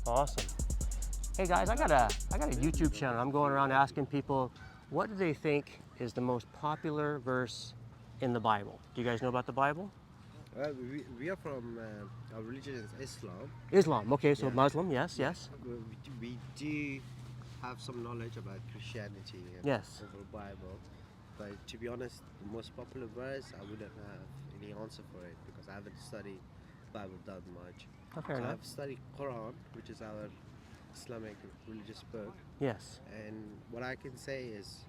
Awesome. Hey guys, I got a YouTube channel. I'm going around asking people what do they think is the most popular verse in the Bible. Do you guys know about the Bible? We are from our religion is Islam. Islam. Okay, so Yeah. Muslim. Yes, yes. We do have some knowledge about Christianity and Yes. overall Bible, but to be honest, the most popular verse I wouldn't have any answer for it because I haven't studied Bible that much. Oh, fair So enough. I've studied Quran, which is our Islamic religious book, Yes. and what I can say is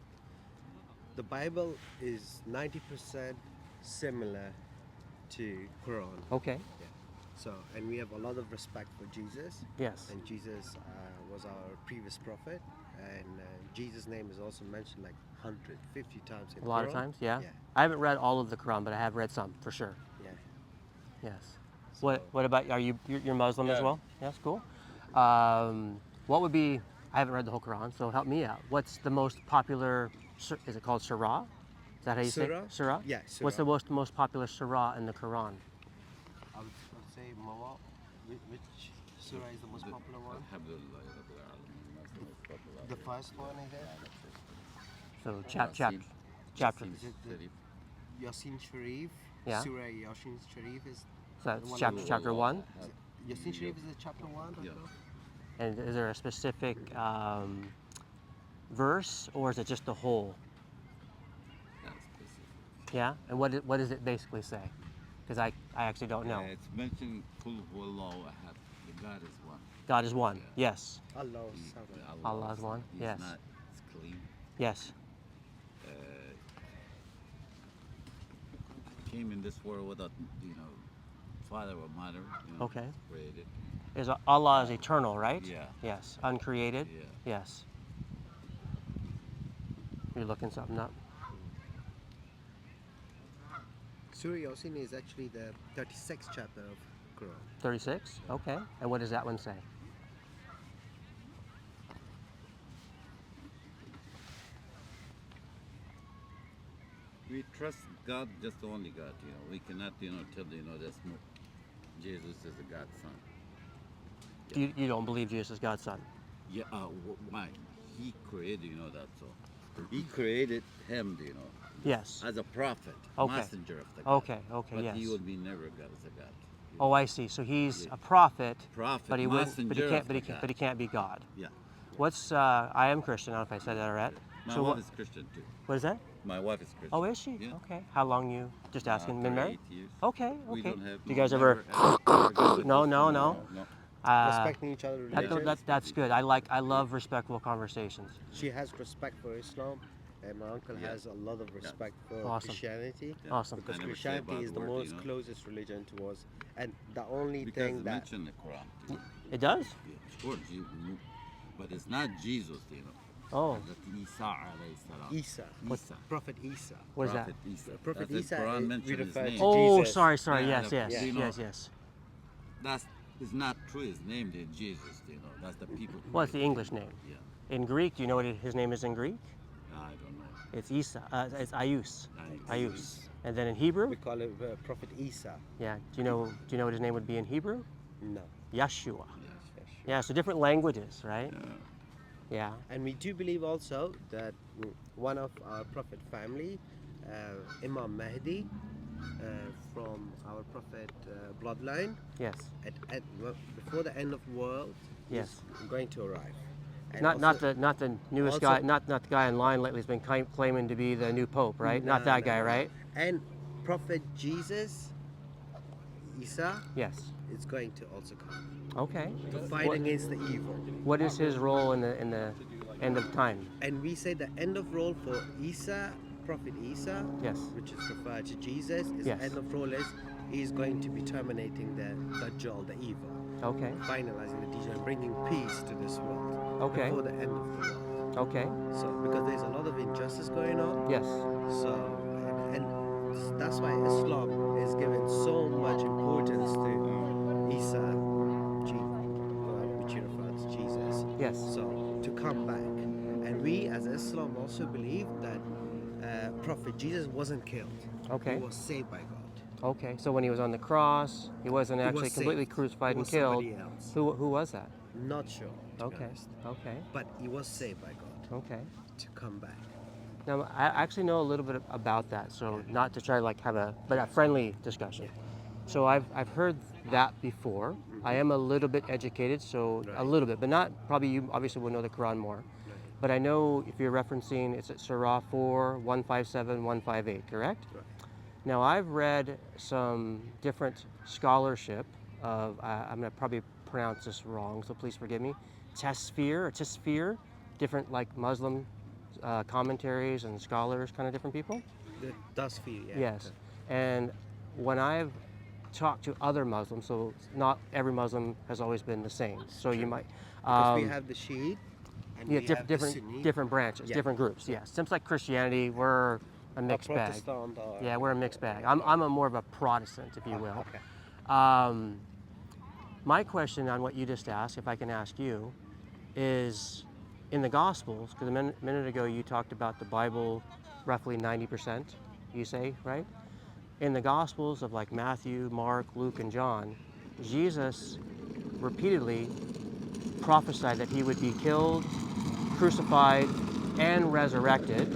the Bible is 90% similar to Quran. Okay. Yeah. So, and we have a lot of respect for Jesus. Yes. And Jesus was our previous prophet, and Jesus' name is also mentioned like 150 times in A lot Quran. of times, yeah. Yeah. I haven't read all of the Quran, but I have read some for sure. Yeah. Yes. So- What about you're Muslim as Yeah. well? Yes, cool. What would be? I haven't read the whole Quran, so help me out. What's the most popular? Is it called surah? Is that how you Surah? say surah? Yeah, What's the surah. most popular surah in the Quran? I would say Mawa. Which surah is the most popular one? The first one, I guess. So Yasin. chapter. Is it the Yasin Sharif? Yeah. Surah Yasin Sharif is. So that's one chapter of- chapter 1. Yasin Sharif is the chapter 1. Yeah. And is there a specific verse, or is it just the whole? Yeah. And what does it basically say? Because I actually don't know. It's mentioned Kul Huwallahu Ahad. The God is one. God is one. Yeah. Yes. Allah. Allah is one, He's yes. not, it's clean. Yes. Came in this world without, father or mother. Okay. Created. Allah is eternal, right? Yeah. Yes. Uncreated. Yeah. Yes. You're looking something up. Surah Yasin is actually the 36th chapter of Quran. 36. Okay. And what does that one say? We trust God, just the only God. We cannot, tell that's Jesus is a God's son. You don't believe Jesus is God's son? Yeah. Why? He created, that so. He created him, Yes. as a prophet, Okay. messenger of the God. Okay. Okay. But Yes. he will be never God as a God. Oh, I see. So he's Yeah. a prophet, Prophet, but he wouldn't. messenger But he can't. of But he the can't. God. But he can't be God. Yeah. What's? I am Christian. I don't know if I said that right. My So wife what? is Christian too. What is that? My wife is Christian. Oh, is she? Yeah. Okay. How long you? Just asking. Been married? 38 years. Okay. We Okay. don't have. Do you guys never, ever? go with No, this. no, no. Respecting each other's religions. That's good. I love respectful conversations. She has respect for Islam, and my uncle Yeah. has a lot of respect for Awesome. Christianity. Yeah. Awesome. Because I never say Christianity bad is the word, most closest religion towards, and the only Because thing it's that mentioned in the Quran too. It does? Yeah, of course, but it's not Jesus, Oh. That Isa alayhi salam. Isa, Isa. Prophet Isa. What is that? Prophet Isa. Prophet That's Isa, the Quran we mentioned his refer to name. Oh, Jesus. sorry. Yeah, Yes, yeah. yes, You know. yes. That's it's not true. His name is Jesus. That's the people. Well, it's the English name. Yeah, In Greek, do you know what his name is in Greek? I don't know. It's Isa. It's Ayus. Ayus. Ayus. And then in Hebrew? We call it Prophet Isa. Yeah. Do you know what his name would be in Hebrew? No. Yeshua. Yes. Yeah. So different languages, right? Yeah. And we do believe also that one of our Prophet family, Imam Mahdi, from our Prophet bloodline, Yes. before the end of the world, Yes. is going to arrive. And Not also- not the newest also- guy. Not the guy in line lately who's been claiming to be the new pope, right? Not that guy, right? And Prophet Jesus, Isa, Yes. is going to also come Okay. to fight against the evil. What is his role in the end of time? And we say the end of role for Isa, Prophet Isa, Yes. which is referred to Jesus, is Yes. the end of role is he's going to be terminating the Dajjal, the evil, Okay. finalizing the Dajjal, and bringing peace to this world Okay. before the end of the world. Okay. So because there's a lot of injustice going on, Yes. so and that's why Islam is given so much importance to Isa, which he refers to Jesus. Yes. So to come back, and we as Islam also believe that Prophet Jesus wasn't killed. Okay. He was saved by God. Okay. So when he was on the cross, he wasn't He actually was completely saved. crucified It and was killed. somebody else. Who was that? Not sure, to be Okay. honest. Okay. But he was saved by God Okay. to come back. Now, I actually know a little bit about that, so Yeah. not to try to like have but a friendly discussion. Yeah. So I've heard that before. I am a little bit educated, so a Right. little bit, but not probably you obviously will know the Quran more. Right. But I know if you're referencing, it's at Surah 4, 157, 158, correct? Right. Now I've read some different scholarship of, I'm going to probably pronounce this wrong, so please forgive me, Tesfir, different like Muslim commentaries and scholars, kind of different people. The dust fear, yeah. Yes. And when I've talked to other Muslims, so not every Muslim has always been the same. So you True. might, Because we have the Shiite and yeah, we have the Sunni. different branches, Yeah. different groups. Yes. Seems like Christianity, we're a mixed bag. Protestant or Yeah, we're a mixed bag. I'm a more of a Protestant, if you will. Okay. My question on what you just asked, if I can ask you, is in the Gospels, because a minute ago you talked about the Bible roughly 90%, you say, right? In the Gospels of like Matthew, Mark, Luke, and John, Jesus repeatedly prophesied that he would be killed, crucified, and resurrected.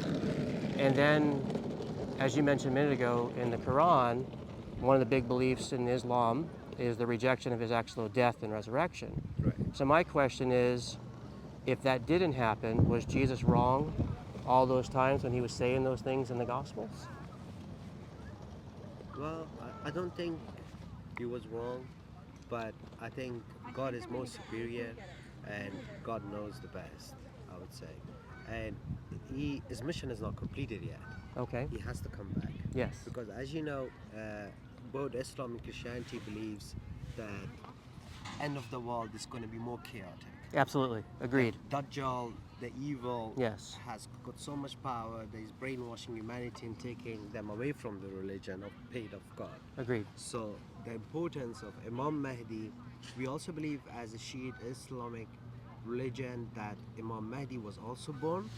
And then, as you mentioned a minute ago, in the Quran, one of the big beliefs in Islam is the rejection of his actual death and resurrection. Right. So my question is, if that didn't happen, was Jesus wrong all those times when he was saying those things in the Gospels? Well, I don't think he was wrong, but I think God is more superior and God knows the best, I would say. And his mission is not completed yet. Okay. He has to come back. Yes. Because as you know, both Islam and Christianity believes that end of the world is going to be more chaotic. Absolutely. Agreed. Dajjal, the evil, Yes. has got so much power that he's brainwashing humanity and taking them away from the religion of faith of God. Agreed. So the importance of Imam Mahdi, we also believe as a Shiite Islamic religion that Imam Mahdi was also born.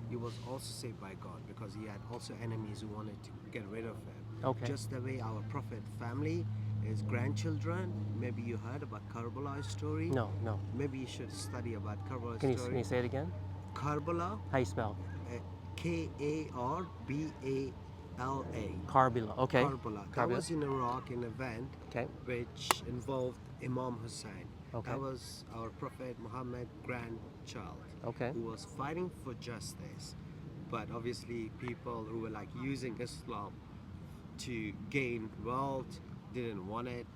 He was also saved by God because he had also enemies who wanted to get rid of him. Okay. Just the way our Prophet family, his grandchildren, maybe you heard about Karbala's story. No, no. Maybe you should study about Karbala's Can story. you say it again? Karbala, How you spell? Karbala. Karbala. Okay. Karbala. That Karbala. was in Iraq, an event Okay. which involved Imam Hussein. Okay. That was our Prophet Muhammad grandchild. Okay. Who was fighting for justice. But obviously people who were like using Islam to gain wealth didn't want it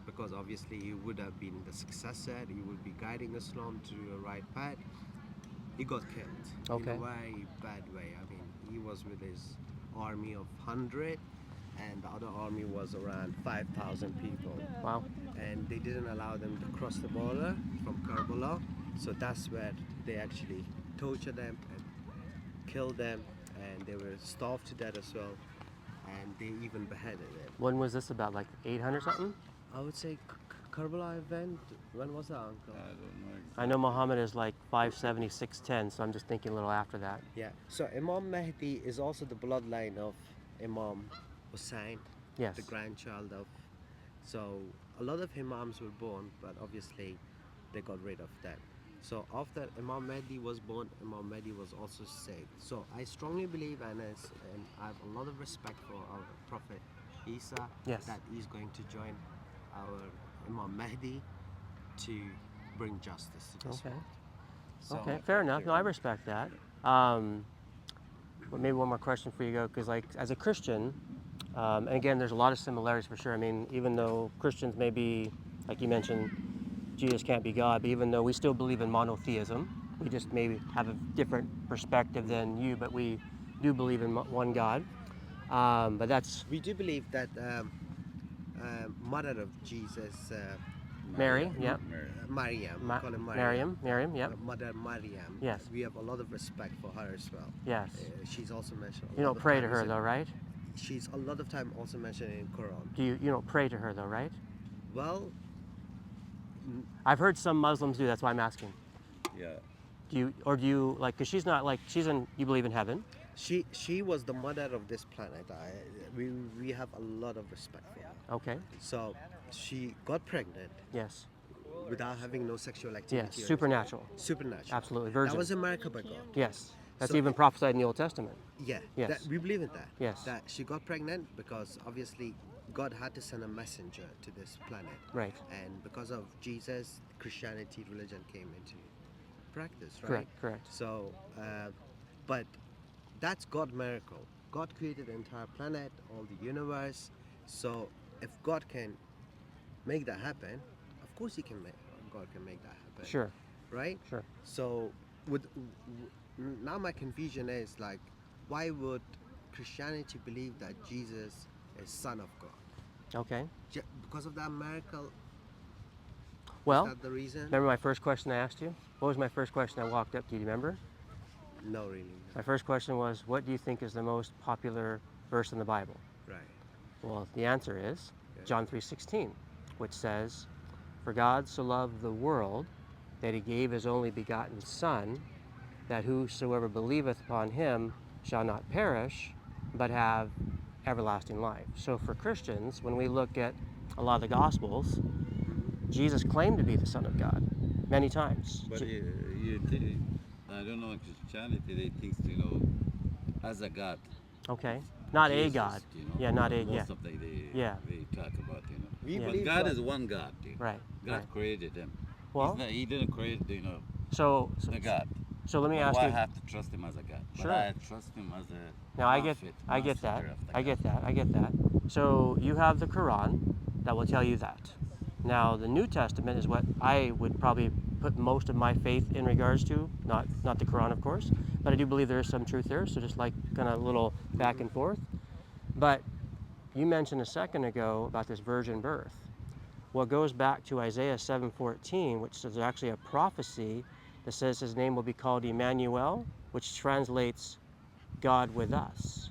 because obviously he would have been the successor, he would be guiding Islam to a right path. He got killed in Okay. a very bad way. I mean, he was with his army of 100 and the other army was around 5,000 people. Wow. And they didn't allow them to cross the border from Karbala. So that's where they actually tortured them and killed them, and they were starved to death as well. And they even beheaded them. When was this about? Like 800 something? I would say Karbala event. When was that, Uncle? I don't know. I know Muhammad is like 570, 610, so I'm just thinking a little after that. Yeah. So Imam Mahdi is also the bloodline of Imam Hussein, Yes. the grandchild of. So a lot of Imams were born, but obviously they got rid of them. So after Imam Mahdi was born, Imam Mahdi was also saved. So I strongly believe and I have a lot of respect for our Prophet Isa, Yes. that he's going to join our Imam Mahdi to bring justice to this Okay. world. So, Okay, fair enough. No, I respect that. But maybe one more question for you, go, because like as a Christian, and again, there's a lot of similarities for sure. I mean, even though Christians may be, like you mentioned, Jesus can't be God, but even though we still believe in monotheism, we just maybe have a different perspective than you, but we do believe in one God. But that's we do believe that mother of Jesus, Mary, yeah. Mary. Maryam, we call her Miriam, yep. Mother Maryam. Yes. We have a lot of respect for her as well. Yes. She's also mentioned. You don't pray to her though, right? She's a lot of time also mentioned in Quran. You don't pray to her though, right? Well, I've heard some Muslims do. That's why I'm asking. Yeah. Do you like? Because she's not like you believe in heaven. she was the mother of this planet. We have a lot of respect for her. Okay. So she got pregnant Yes. without having no sexual activity. Yes, supernatural. Supernatural. Absolutely, virgin. That was a miracle by God. Yes, that's So even prophesied in the Old Testament. Yeah, Yes. that, we believe in that. Yes. That she got pregnant because obviously God had to send a messenger to this planet. Right. And because of Jesus, Christianity, religion came into practice, right? Correct, correct. So, but that's God's miracle. God created the entire planet, all the universe. So, if God can make that happen, of course God can make that happen. Sure, Right? sure. So, now my confusion is like, why would Christianity believe that Jesus is Son of God? Okay. Because of that miracle? Well, Is that the reason? remember my first question I asked you? What was my first question I walked up to you? Do you remember? No, really. My first question was, what do you think is the most popular verse in the Bible? Right. Well, the answer is Yeah. John 3:16, which says, "For God so loved the world that he gave his only begotten Son, that whosoever believeth upon him shall not perish, but have everlasting life." So for Christians, when we look at a lot of the Gospels, Jesus claimed to be the Son of God many times. But I don't know, in Christianity, they think, as a God. Okay, not a Jesus, God. Yeah, not a, yeah. Most of they Yeah. talk about, We Yeah. But believe God is one God, Right, God right. created him. Well, He didn't create, so the God. so let me But ask why you. have to trust him as a God? Sure. But I trust him as a Now I get prophet, that. messenger of the I God. get that. I get that. So you have the Quran that will tell you that. Now the New Testament is what I would probably put most of my faith in regards to, not the Quran, of course, but I do believe there is some truth there. So just like kind of a little back and forth. But you mentioned a second ago about this virgin birth. Well, it goes back to Isaiah 7:14, which is actually a prophecy that says his name will be called Emmanuel, which translates God with us.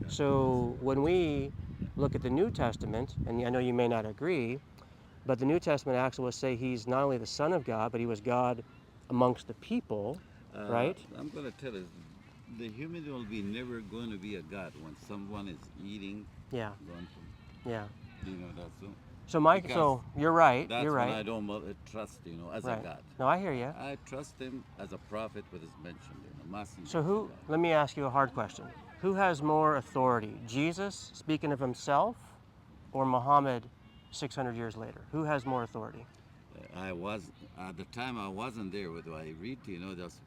So when we look at the New Testament, and I know you may not agree, but the New Testament actually will say he's not only the Son of God, but he was God amongst the people, right? I'm going to tell you, the human will be never going to be a God when someone is eating, Yeah, going to, yeah. that's so. So Because you're right. That's You're when right. I don't trust, as Right. a God. No, I hear you. I trust him as a prophet with his mention, messenger. So of God. let me ask you a hard question. Who has more authority? Jesus speaking of himself or Muhammad 600 years later? Who has more authority? I was, at the time I wasn't there, but I read, that's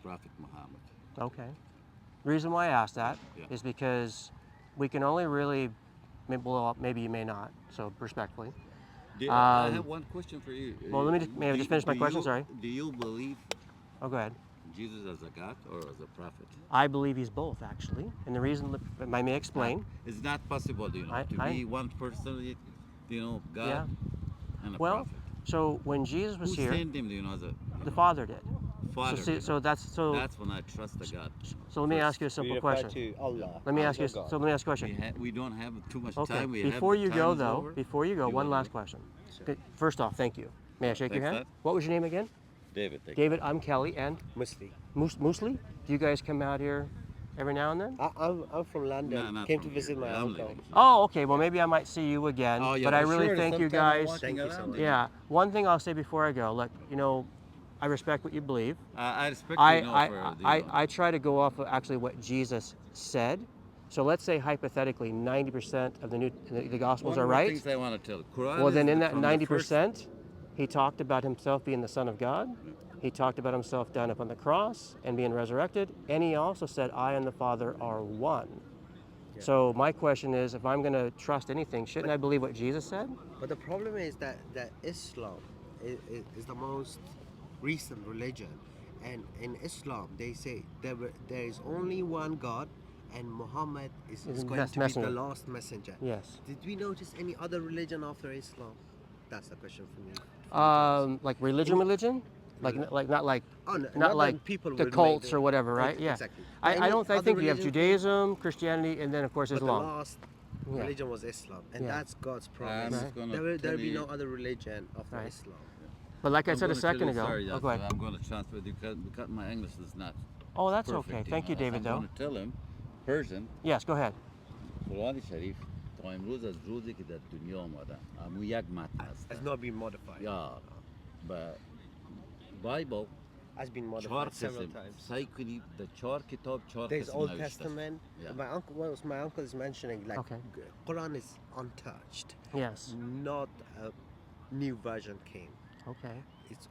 Prophet Muhammad. Okay. The reason why I asked that is Yeah. because we can only really, well, maybe you may not, so respectfully. I have one question for you. Well, may I just finish my question? Sorry. Do you believe Oh, go ahead. Jesus as a God or as a prophet? I believe he's both, actually. And the reason, I may explain. It's not possible, to be one person, God Yeah. and a Well, prophet. so when Jesus was Who here, sent him, as a the Father did. father? That's That's when I trust the God. So let me ask you a simple question. To Allah. Let me ask you. God. So let me ask you a question. We don't have too much Okay. time. Before you go, time's though, over. before you go, You one will last go. question. Okay, first off, thank you. May I shake your Thanks, hand? Dad. What was your name again? David, thank David. I'm Kelly. And Muslim. Moosli. Do you guys come out here every now and then? I'm from London. No, not Came from to visit here. my I'm uncle. living here. Oh, okay. Well, maybe I might see you again. Oh, yeah, but I for really sure. thank you Sometime I'm guys. walking Thank you so around much. there. Yeah. One thing I'll say before I go. Look, I respect what you believe. I respect I try to go off of actually what Jesus said. So let's say hypothetically 90% of the Gospels One are of the right. things I want to tell. Quran Well, is then in that from the first- 90%, he talked about himself being the Son of God. He talked about himself dying upon the cross and being resurrected. And he also said, I and the Father are one. Yeah. So my question is, if I'm going to trust anything, shouldn't I believe what Jesus said? But the problem is that Islam is the most recent religion, and in Islam they say there is only one God, and Muhammad is going to be Messenger. the last messenger. Yes. Did we notice any other religion after Islam? That's the question for me. Like religion? Like not like Oh, no, not not like that people the would cults make or whatever, right? Yeah. Exactly. But I any don't. I other think you have religion Judaism, Christianity, and then of course But the Islam. last Yeah. religion was Islam, and Yeah. that's God's I'm promise. just gonna There will tell be you- no other religion after Right. Islam. But like I I'm said a gonna tell second you- ago. Sorry, Oh, go ahead. I'm going to transfer because my English is not. Oh, that's perfect, okay. Thank you, David. I'm Though. going to tell him Persian. Yes. Go ahead. قرآن شریف تا امروز از روزی که در دنیا آمدن اما یک متن است Has not been modified. یا But Bible Has been çar modified several kısım. times. Saykuli the çar kitap çar There's kısmına Old işte. Testament. Yeah. My uncle is mentioning like Okay. Quran is untouched. Yes. Not a new version came. Okay. It's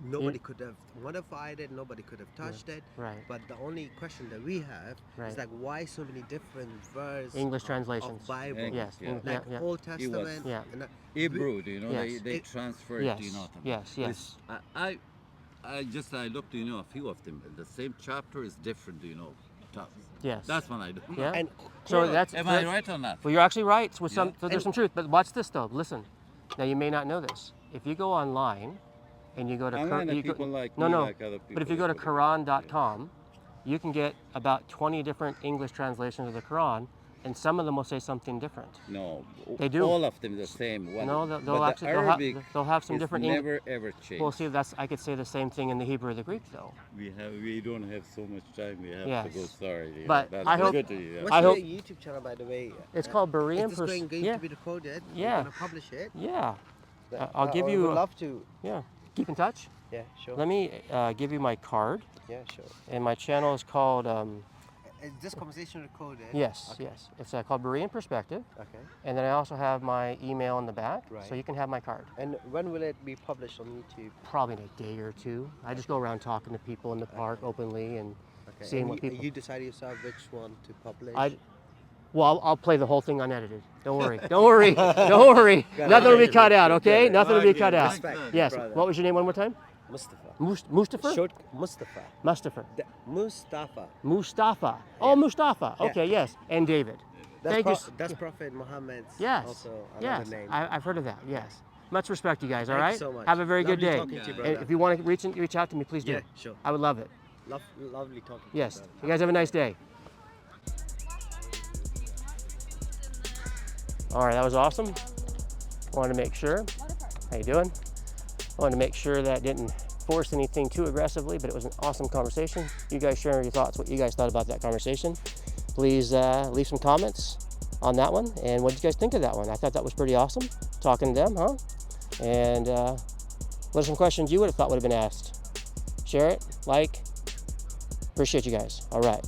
nobody could have modified it. Nobody could have touched it. Right. But the only question that we have Right. is like, why so many different versions English translations. of Bible? English, Yes. yeah. Like Yeah. Old Testament. Yeah. And Hebrew, you know, Yes. they It- transferred, Yes. you know. Yes. Yes. I looked, you know, a few of them. The same chapter is different, you know. Yes. That's what I do. Yeah. and So Quran- that's. Am I right or not? Well, you're actually right. With some, Yeah. so there's some truth. But watch this though. Listen. Now you may not know this. If you go online, and you go to Online, you people like no me, no. like other But if you people, go to they put it. Quran.com, you can get about 20 different English translations of the Quran, and some of them will say something different. No, They do. All of them the same. One. No, they'll But actually the Arabic they'll have some is different. never ever changed. Well, see, I could say the same thing in the Hebrew or the Greek though. We don't have so much time. We have Yes. to go. Sorry. you But know, that's I hope- good to you. Yeah. What's I your hope- YouTube channel, by the way? It's called Berean. Is this going yeah. to be recorded? Yeah. You're gonna publish it? Yeah. I'll give I you. would love to. Yeah. Keep in touch. Yeah, sure. Let me give you my card, Yeah, sure. and my channel is called. Is this conversation recorded? Yes. Okay. Yes. It's called Berean Perspective, Okay. and then I also have my email in the back, so Right. you can have my card. And when will it be published on YouTube? Probably in a day or two. I just go around talking to people in the park openly and Okay. seeing and what people. you decide yourself which one to publish. Well, I'll play the whole thing unedited. Don't worry. Don't worry. Don't worry. Got it. Nothing will be cut out. Got Okay. it. Nothing will be Okay, cut out. respect, Yes. brother. What was your name one more time? Mustafa. Mustafa. Short Mustafa. Mustafa. Mustafa. Mustafa. Oh, Mustafa. Yeah. Okay. Yes. And David. Thank you. That's Prophet Muhammad's Yes. also Yes. another name. I've heard of that. Yes. Much respect, you guys. All Thank you right. so much. Have a very good Lovely day. talking to you, And brother. if you want to reach out to me, please do. Yeah, sure. I would love it. Lovely talking to Yes. you, brother. You guys have a nice day. All right, that was awesome. Wanted to make sure. How you doing? Wanted to make sure that didn't force anything too aggressively, but it was an awesome conversation. You guys sharing your thoughts, what you guys thought about that conversation. Please leave some comments on that one. And what did you guys think of that one? I thought that was pretty awesome, talking to them, huh? And what are some questions you would have thought would have been asked? Share it, like. Appreciate you guys. All right.